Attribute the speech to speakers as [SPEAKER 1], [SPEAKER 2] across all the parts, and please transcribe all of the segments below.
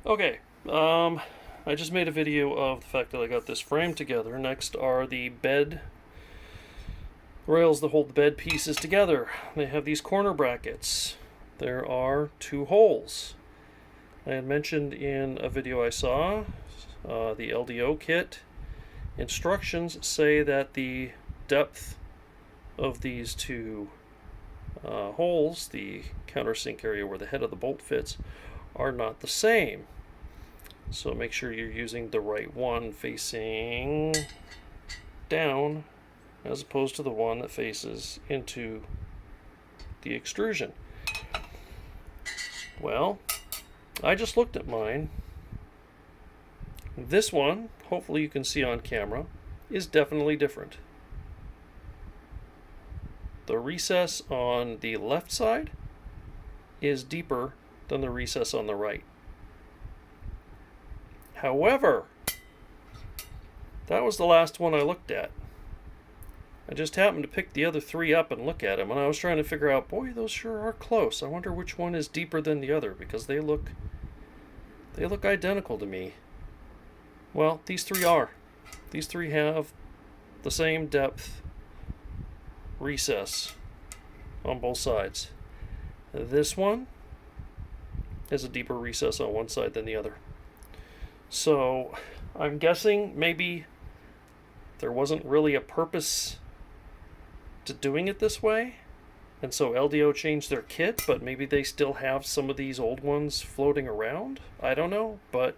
[SPEAKER 1] Okay, I just made a video of the fact that I got this frame together. Next are the bed rails that hold the bed pieces together. They have these corner brackets. There are two holes. I had mentioned in a video I saw, the LDO kit instructions say that the depth of these two holes, the countersink area where the head of the bolt fits, are not the same. So make sure you're using the right one facing down as opposed to the one that faces into the extrusion. Well, I just looked at mine. This one, hopefully you can see on camera, is definitely different. The recess on the left side is deeper than the recess on the right. However, that was the last one I looked at. I just happened to pick the other three up and look at them, and I was trying to figure out, boy, those sure are close. I wonder which one is deeper than the other, because they look identical to me. Well, these three are. These three have the same depth recess on both sides. This one has a deeper recess on one side than the other. So I'm guessing maybe there wasn't really a purpose to doing it this way, and so LDO changed their kit, but maybe they still have some of these old ones floating around. I don't know, but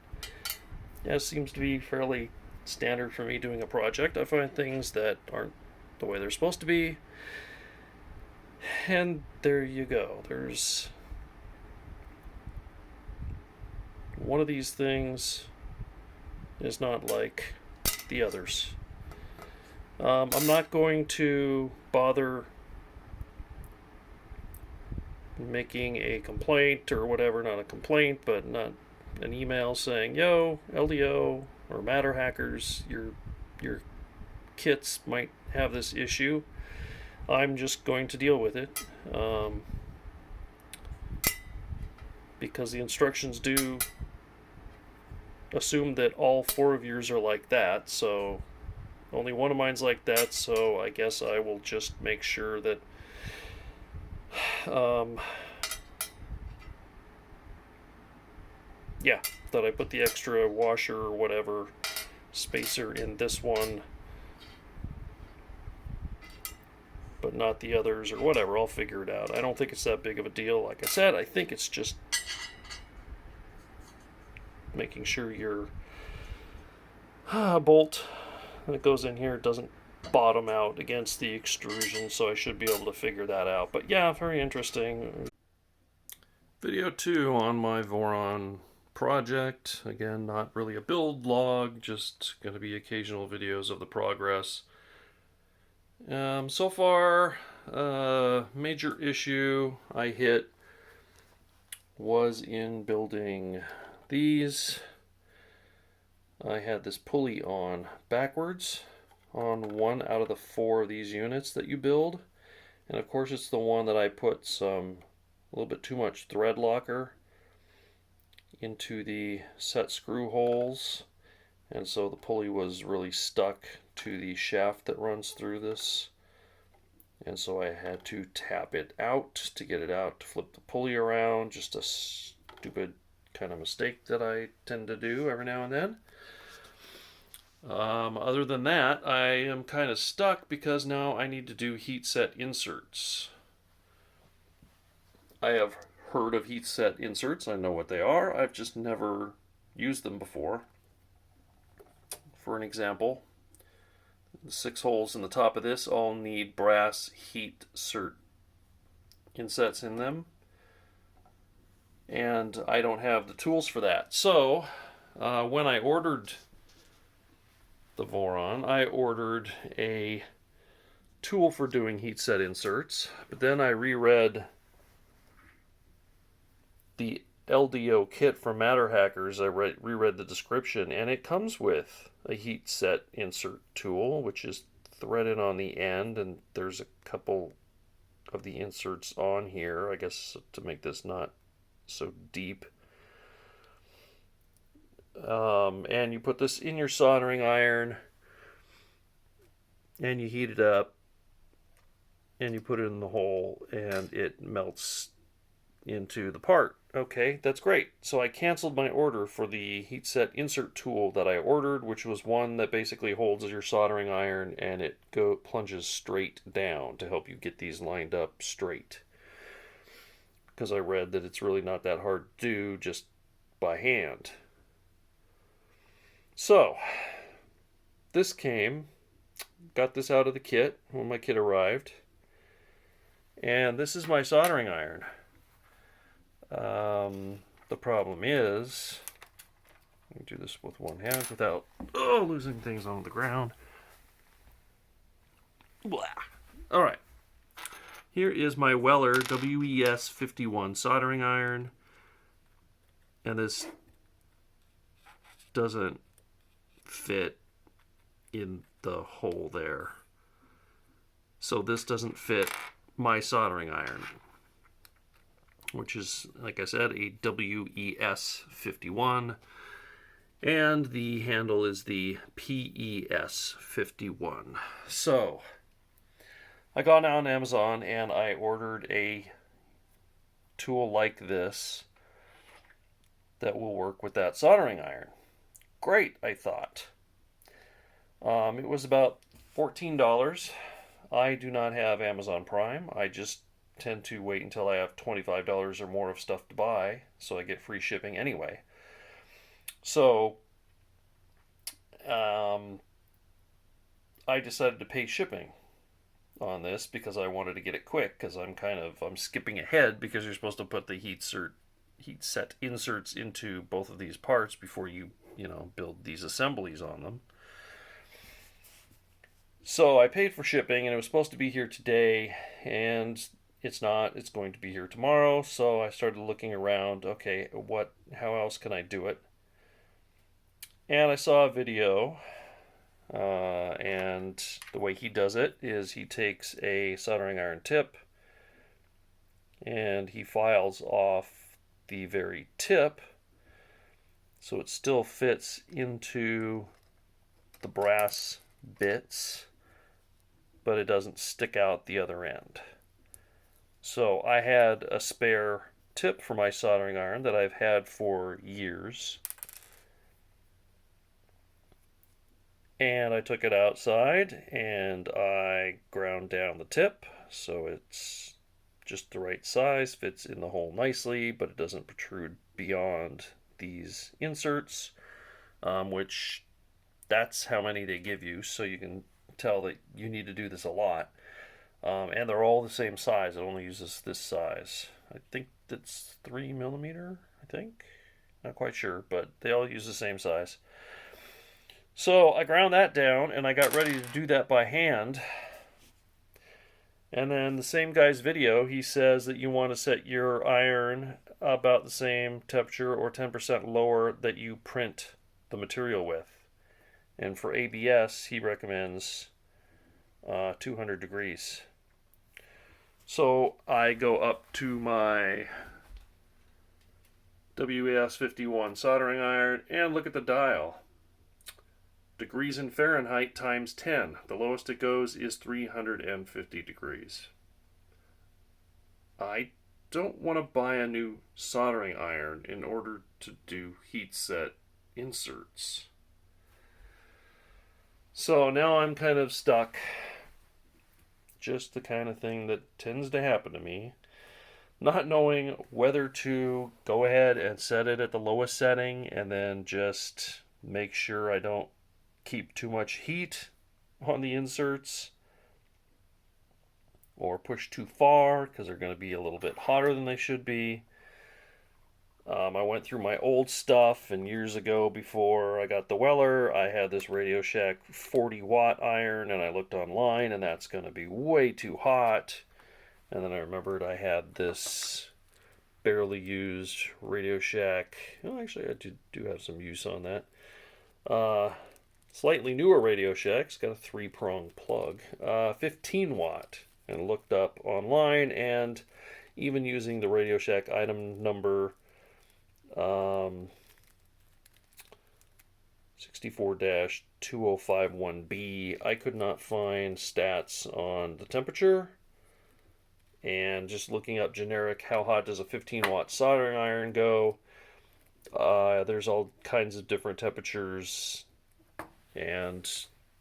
[SPEAKER 1] yeah, it seems to be fairly standard for me doing a project. I find things that aren't the way they're supposed to be, and there you go. There's one of these things is not like the others. I'm not going to bother making a complaint or whatever, not a complaint, but not an email saying, yo, LDO or Matter Hackers, your kits might have this issue. I'm just going to deal with it, because the instructions do assume that all four of yours are like that, so only one of mine's like that, so I guess I will just make sure that yeah, that I put the extra washer or whatever spacer in this one, but not the others or whatever. I'll figure it out. I don't think it's that big of a deal. Like I said, I think it's just making sure your bolt that goes in here doesn't bottom out against the extrusion, so I should be able to figure that out. But yeah, very interesting. Video 2 on my Voron project. Again, not really a build log, just going to be occasional videos of the progress. So far, major issue I hit was in building these. I had this pulley on backwards on one out of the four of these units that you build, and of course it's the one that I put a little bit too much thread locker into the set screw holes, and so the pulley was really stuck to the shaft that runs through this, and so I had to tap it out to get it out, to flip the pulley around. Just a stupid kind of mistake that I tend to do every now and then. Other than that, I am kind of stuck because now I need to do heat set inserts. I have heard of heat set inserts. I know what they are. I've just never used them before. For an example, the 6 holes in the top of this all need brass heat set insets in them, and I don't have the tools for that. So when I ordered the Voron, I ordered a tool for doing heat set inserts, but then I reread the LDO kit from Matter Hackers. I reread the description, and it comes with a heat set insert tool, which is threaded on the end, and there's a couple of the inserts on here, I guess, to make this not so deep. And you put this in your soldering iron and you heat it up and you put it in the hole and it melts into the part. Okay, that's great. So I canceled my order for the heat set insert tool that I ordered, which was one that basically holds your soldering iron and it plunges straight down to help you get these lined up straight. Because I read that it's really not that hard to do just by hand. So this got this out of the kit when my kit arrived, and this is my soldering iron. The problem is, let me do this with one hand without losing things on the ground. Blah. All right, here is my Weller WES 51 soldering iron, and this doesn't fit in the hole there. So this doesn't fit my soldering iron, which is, like I said, a WES 51, and the handle is the PES 51. So I got on Amazon and I ordered a tool like this that will work with that soldering iron. Great, I thought. It was about $14. I do not have Amazon Prime. I just tend to wait until I have $25 or more of stuff to buy, so I get free shipping anyway. So I decided to pay shipping on this because I wanted to get it quick, because I'm skipping ahead, because you're supposed to put the heat set inserts into both of these parts before you build these assemblies on them. So I paid for shipping, and it was supposed to be here today, and it's not. It's going to be here tomorrow. So I started looking around. Okay, how else can I do it? And I saw a video, and the way he does it is he takes a soldering iron tip and he files off the very tip so it still fits into the brass bits, but it doesn't stick out the other end. So I had a spare tip for my soldering iron that I've had for years, and I took it outside and I ground down the tip so it's just the right size, fits in the hole nicely, but it doesn't protrude beyond these inserts, which that's how many they give you, so you can tell that you need to do this a lot. And they're all the same size. It only uses this size. I think that's 3mm, I think. Not quite sure, but they all use the same size. So I ground that down and I got ready to do that by hand. And then the same guy's video, he says that you want to set your iron about the same temperature or 10% lower that you print the material with. And for ABS, he recommends 200 degrees. So I go up to my WES 51 soldering iron and look at the dial. Degrees in Fahrenheit times 10. The lowest it goes is 350 degrees. I don't want to buy a new soldering iron in order to do heat set inserts. So now I'm kind of stuck. Just the kind of thing that tends to happen to me. Not knowing whether to go ahead and set it at the lowest setting and then just make sure I don't keep too much heat on the inserts, or push too far because they're going to be a little bit hotter than they should be. I went through my old stuff, and years ago, before I got the Weller, I had this Radio Shack 40-watt iron, and I looked online, and that's going to be way too hot. And then I remembered I had this barely used Radio Shack. Well, actually, I do have some use on that. Slightly newer Radio Shack. It's got a 3-prong plug. 15-watt. And looked up online, and even using the Radio Shack item number 64-2051B. I could not find stats on the temperature, and just looking up generic, how hot does a 15-watt soldering iron go? There's all kinds of different temperatures, and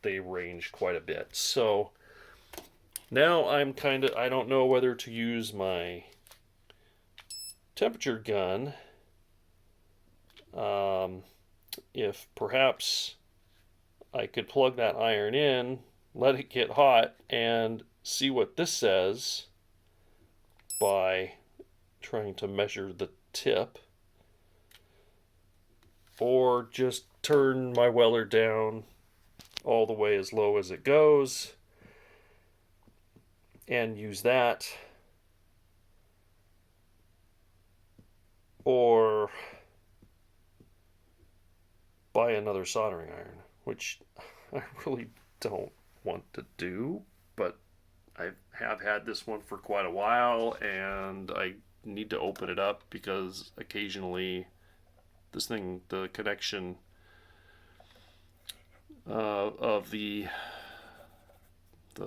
[SPEAKER 1] they range quite a bit. So now I don't know whether to use my temperature gun. If perhaps I could plug that iron in, let it get hot, and see what this says by trying to measure the tip, or just turn my welder down all the way as low as it goes and use that, or buy another soldering iron, which I really don't want to do, but I have had this one for quite a while, and I need to open it up because occasionally this thing, the connection of the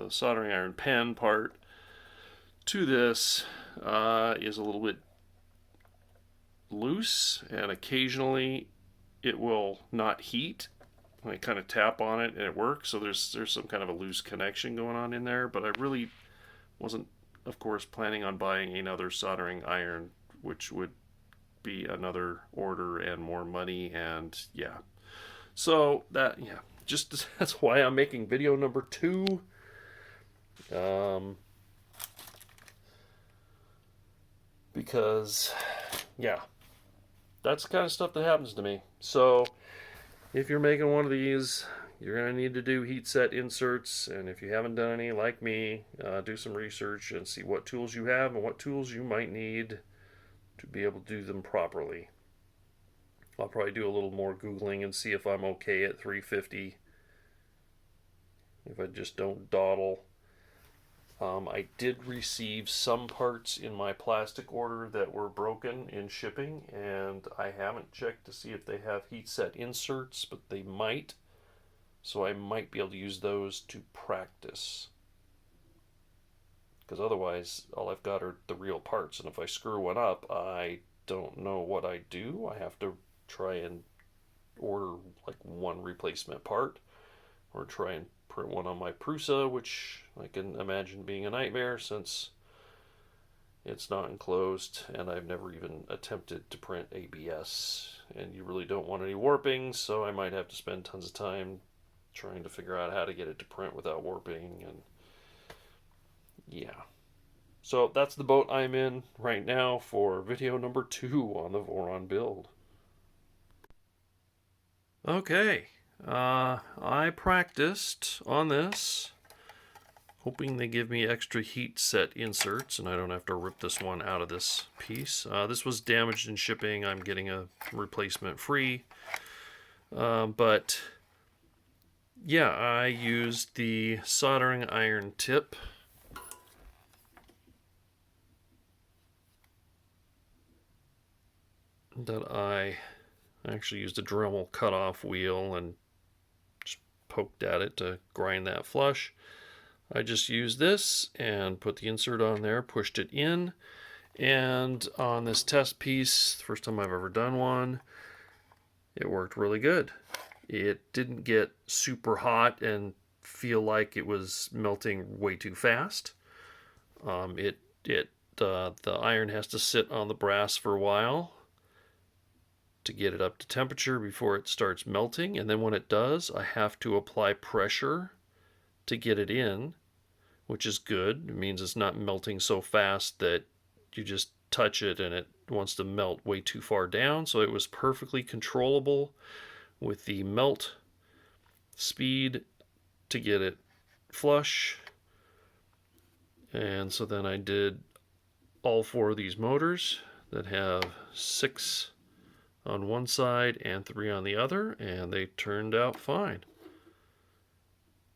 [SPEAKER 1] soldering iron pen part to this is a little bit loose, and occasionally it will not heat. I kind of tap on it and it works, so there's some kind of a loose connection going on in there, but I really wasn't, of course, planning on buying another soldering iron, which would be another order and more money, and yeah. So that's why I'm making video number 2. Because yeah, that's the kind of stuff that happens to me. So if you're making one of these, you're going to need to do heat set inserts, and if you haven't done any, like me, do some research and see what tools you have and what tools you might need to be able to do them properly. I'll probably do a little more Googling and see if I'm okay at 350, if I just don't dawdle. I did receive some parts in my plastic order that were broken in shipping, and I haven't checked to see if they have heat set inserts, but they might. So I might be able to use those to practice. Because otherwise, all I've got are the real parts, and if I screw one up, I don't know what I do. I have to try and order like one replacement part, or try and print one on my Prusa, which I can imagine being a nightmare since it's not enclosed, and I've never even attempted to print ABS, and you really don't want any warping, so I might have to spend tons of time trying to figure out how to get it to print without warping, and yeah. So that's the boat I'm in right now for video number 2 on the Voron build. Okay, I practiced on this, hoping they give me extra heat set inserts and I don't have to rip this one out of this piece. This was damaged in shipping. I'm getting a replacement free. But yeah, I used the soldering iron tip. That I actually used a Dremel cutoff wheel and just poked at it to grind that flush. I just used this and put the insert on there, pushed it in, and on this test piece, first time I've ever done one, it worked really good. It didn't get super hot and feel like it was melting way too fast. The iron has to sit on the brass for a while to get it up to temperature before it starts melting, and then when it does, I have to apply pressure to get it in, which is good. It means it's not melting so fast that you just touch it and it wants to melt way too far down. So it was perfectly controllable with the melt speed to get it flush. And so then I did all 4 of these motors that have 6 on one side and 3 on the other, and they turned out fine.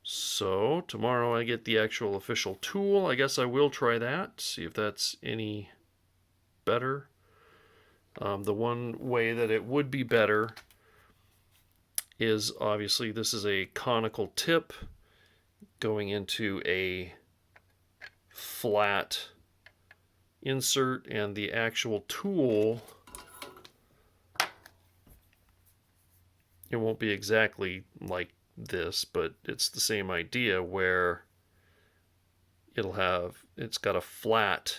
[SPEAKER 1] So tomorrow I get the actual official tool. I guess I will try that, see if that's any better. The one way that it would be better is obviously this is a conical tip going into a flat insert, and the actual tool, it won't be exactly like this, but it's the same idea where it's got a flat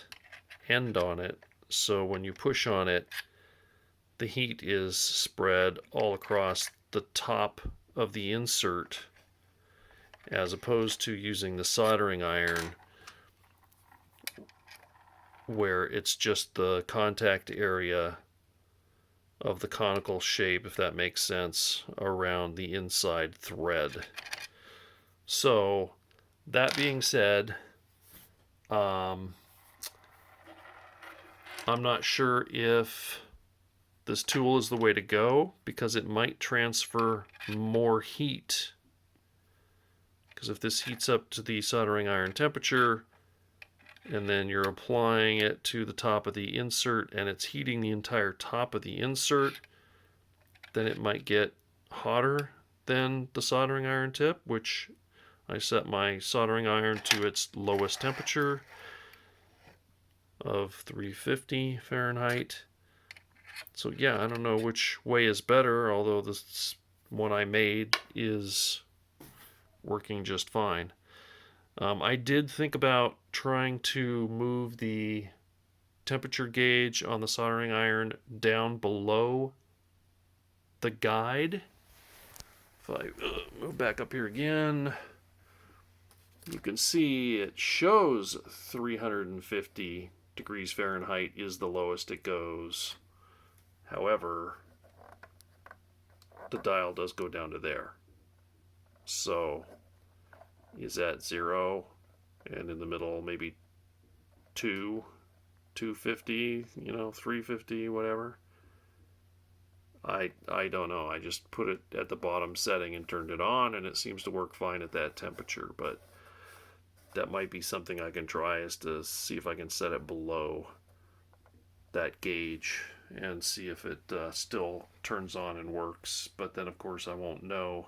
[SPEAKER 1] end on it, so when you push on it, the heat is spread all across the top of the insert, as opposed to using the soldering iron where it's just the contact area of the conical shape, if that makes sense, around the inside thread. So that being said, I'm not sure if this tool is the way to go, because it might transfer more heat. Because if this heats up to the soldering iron temperature, and then you're applying it to the top of the insert and it's heating the entire top of the insert, then it might get hotter than the soldering iron tip, which I set my soldering iron to its lowest temperature of 350 Fahrenheit. So yeah, I don't know which way is better, although this one I made is working just fine. I did think about trying to move the temperature gauge on the soldering iron down below the guide. If I move back up here again, you can see it shows 350 degrees Fahrenheit is the lowest it goes. However, the dial does go down to there. So is at 0, and in the middle maybe 250, 350, whatever. I don't know. I just put it at the bottom setting and turned it on, and it seems to work fine at that temperature. But that might be something I can try, is to see if I can set it below that gauge and see if it still turns on and works. But then of course I won't know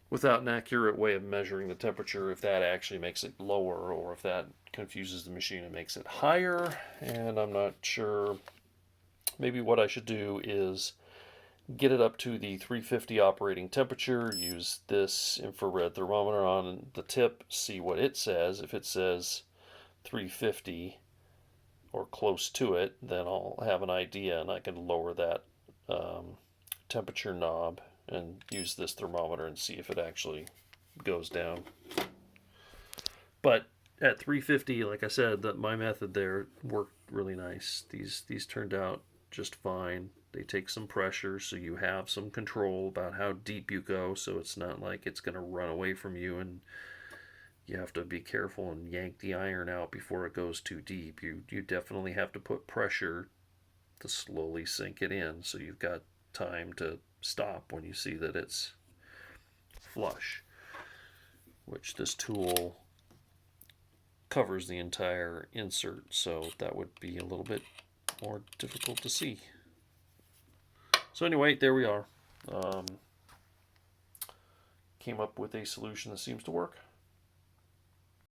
[SPEAKER 1] without an accurate way of measuring the temperature if that actually makes it lower, or if that confuses the machine and makes it higher. And I'm not sure. Maybe what I should do is get it up to the 350 operating temperature, use this infrared thermometer on the tip, see what it says. If it says 350 or close to it, then I'll have an idea, and I can lower that temperature knob and use this thermometer and see if it actually goes down. But at 350, like I said, that my method there worked really nice. These turned out just fine. They take some pressure, so you have some control about how deep you go, so it's not like it's going to run away from you and you have to be careful and yank the iron out before it goes too deep. You definitely have to put pressure to slowly sink it in, so you've got time to stop when you see that it's flush, which this tool covers the entire insert, so that would be a little bit more difficult to see. So anyway, there we are. Came up with a solution that seems to work.